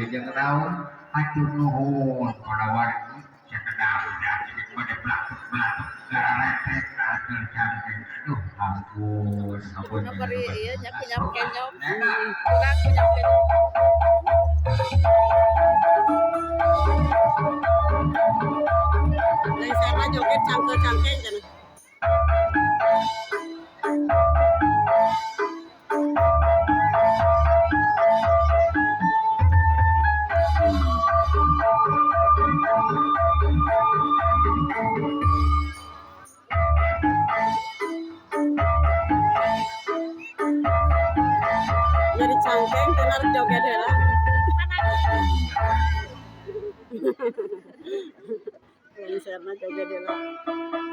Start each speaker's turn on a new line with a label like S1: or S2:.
S1: jeung raun hatur nuhun para wargi sakedap jadi pada pelatuk-pelatuk gararete kahatur cangkeng aduh ampun ampun
S2: beri iya nyapu kenyom kurang nyapu kenyom
S3: Lai sana joget cangkeng kan. Jadi cangkeng tenar joget heula. Lai sana joget heula.